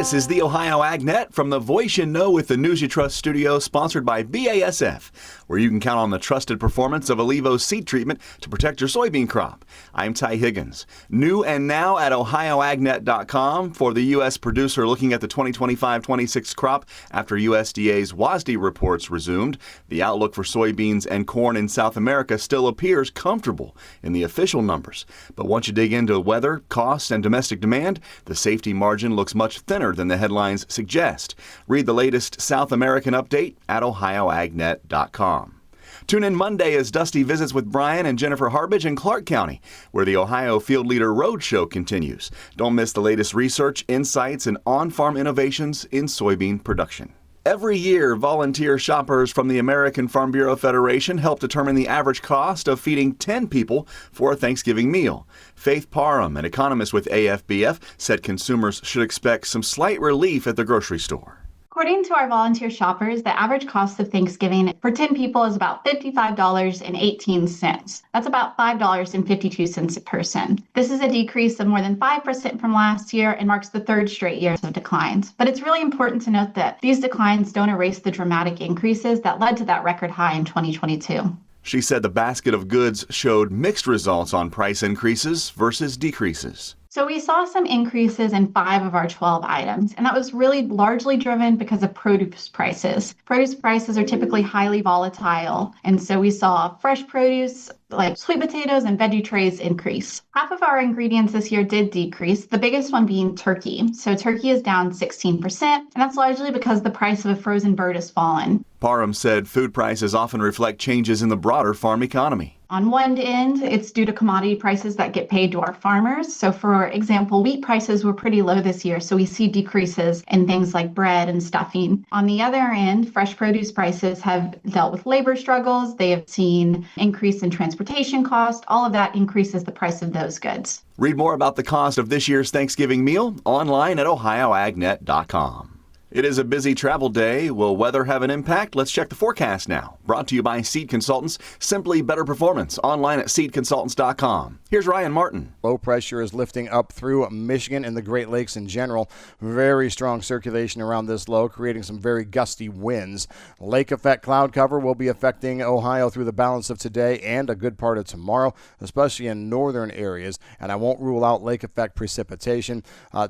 This is the Ohio AgNet from the Voice You Know with the News You Trust studio, sponsored by BASF, where you can count on the trusted performance of Alivo seed treatment to protect your soybean crop. I'm Ty Higgins. New and now at ohioagnet.com for the U.S. producer looking at the 2025-26 crop after USDA's WASDE reports resumed. The outlook for soybeans and corn in South America still appears comfortable in the official numbers. But once you dig into weather, costs, and domestic demand, the safety margin looks much thinner than the headlines suggest. Read the latest South American update at ohioagnet.com. Tune in Monday as Dusty visits with Brian and Jennifer Harbage in Clark County, where the Ohio Field Leader Roadshow continues. Don't miss the latest research, insights, and on-farm innovations in soybean production. Every year, volunteer shoppers from the American Farm Bureau Federation help determine the average cost of feeding 10 people for a Thanksgiving meal. Faith Parham, an economist with AFBF, said consumers should expect some slight relief at the grocery store. According to our volunteer shoppers, the average cost of Thanksgiving for 10 people is about $55.18. That's about $5.52 a person. This is a decrease of more than 5% from last year and marks the third straight year of declines. But it's really important to note that these declines don't erase the dramatic increases that led to that record high in 2022. She said the basket of goods showed mixed results on price increases versus decreases. So we saw some increases in 5 of our 12 items, and that was really largely driven because of produce prices. Produce prices are typically highly volatile, and so we saw fresh produce like sweet potatoes and veggie trays increase. Half of our ingredients this year did decrease, the biggest one being turkey. So turkey is down 16%, and that's largely because the price of a frozen bird has fallen. Parham said food prices often reflect changes in the broader farm economy. On one end, it's due to commodity prices that get paid to our farmers. So for example, wheat prices were pretty low this year, so we see decreases in things like bread and stuffing. On the other end, fresh produce prices have dealt with labor struggles. They have seen increase in transportation cost. All of that increases the price of those goods. Read more about the cost of this year's Thanksgiving meal online at ohioagnet.com. It is a busy travel day. Will weather have an impact? Let's check the forecast now. Brought to you by Seed Consultants. Simply better performance. Online at seedconsultants.com. Here's Ryan Martin. Low pressure is lifting up through Michigan and the Great Lakes in general. Very strong circulation around this low, creating some very gusty winds. Lake effect cloud cover will be affecting Ohio through the balance of today and a good part of tomorrow, especially in northern areas. And I won't rule out lake effect precipitation.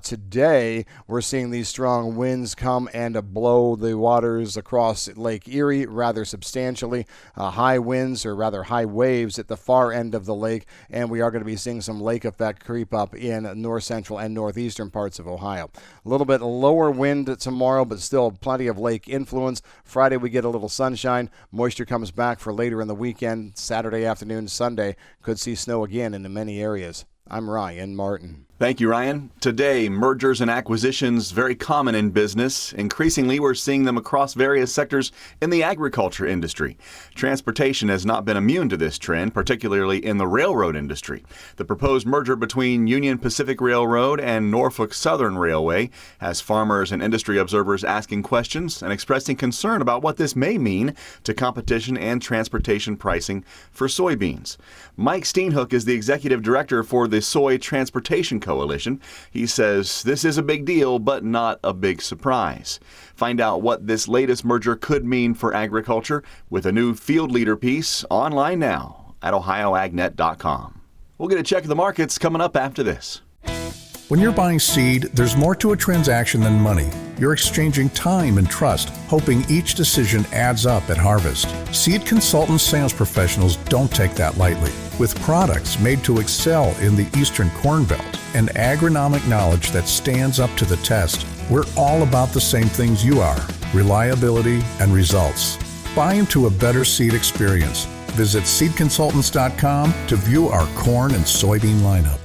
Today, we're seeing these strong winds come and blow the waters across Lake Erie rather substantially. High winds, or rather high waves, at the far end of the lake, and we are going to be seeing some lake effect creep up in north central and northeastern parts of Ohio. A little bit lower wind tomorrow, but still plenty of lake influence. Friday we get a little sunshine. Moisture comes back for later in the weekend. Saturday afternoon, Sunday could see snow again in many areas. I'm Ryan Martin. Thank you, Ryan. Today, mergers and acquisitions, very common in business. Increasingly, we're seeing them across various sectors in the agriculture industry. Transportation has not been immune to this trend, particularly in the railroad industry. The proposed merger between Union Pacific Railroad and Norfolk Southern Railway has farmers and industry observers asking questions and expressing concern about what this may mean to competition and transportation pricing for soybeans. Mike Steenhoek is the executive director for the Soy Transportation Coalition. He says this is a big deal, but not a big surprise. Find out what this latest merger could mean for agriculture with a new Field Leader piece online now at ohioagnet.com. We'll get a check of the markets coming up after this. When you're buying seed, there's more to a transaction than money. You're exchanging time and trust, hoping each decision adds up at harvest. Seed Consultants sales professionals don't take that lightly. With products made to excel in the Eastern Corn Belt and agronomic knowledge that stands up to the test, we're all about the same things you are: reliability and results. Buy into a better seed experience. Visit seedconsultants.com to view our corn and soybean lineup.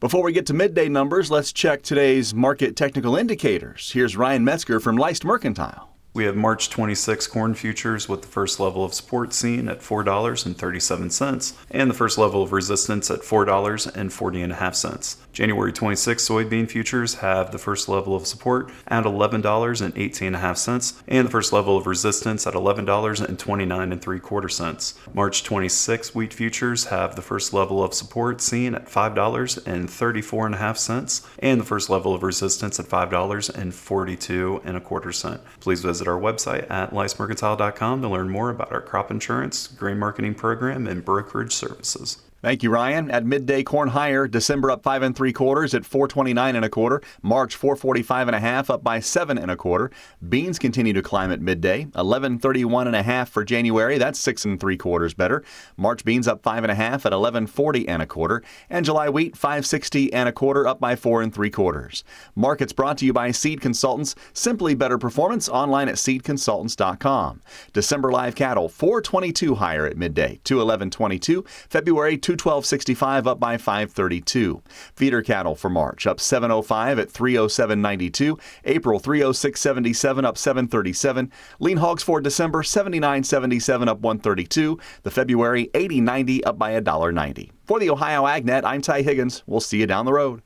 Before we get to midday numbers, let's check today's market technical indicators. Here's Ryan Metzger from Leist Mercantile. We have March 26 corn futures with the first level of support seen at $4.37 and the first level of resistance at $4.40.5. January 26 soybean futures have the first level of support at $11.18.5 and the first level of resistance at $11.29 March 26 wheat futures have the first level of support seen at $5.34.5 and the first level of resistance at $5.42.25. Please visit our website at licemercantile.com to learn more about our crop insurance, grain marketing program, and brokerage services. Thank you, Ryan. At midday, corn higher. December up 5 3/4 at $4.29 1/4. March $4.45 1/2 up by 7 1/4. Beans continue to climb at midday. $11.31 1/2 for January. That's 6 3/4 better. March beans up 5 1/2 at $11.40 1/4. And July wheat 5.60 1/4 up by 4 3/4. Markets brought to you by Seed Consultants. Simply better performance online at seedconsultants.com. December live cattle 4.22 higher at midday. 211.22. February 212.65 up by 5.32. Feeder cattle for March up 7.05 at 307.92. April 306.77 up 7.37. Lean hogs for December 79.77 up 1.32. The February 80.90 up by $1.90. For the Ohio AgNet, I'm Ty Higgins. We'll see you down the road.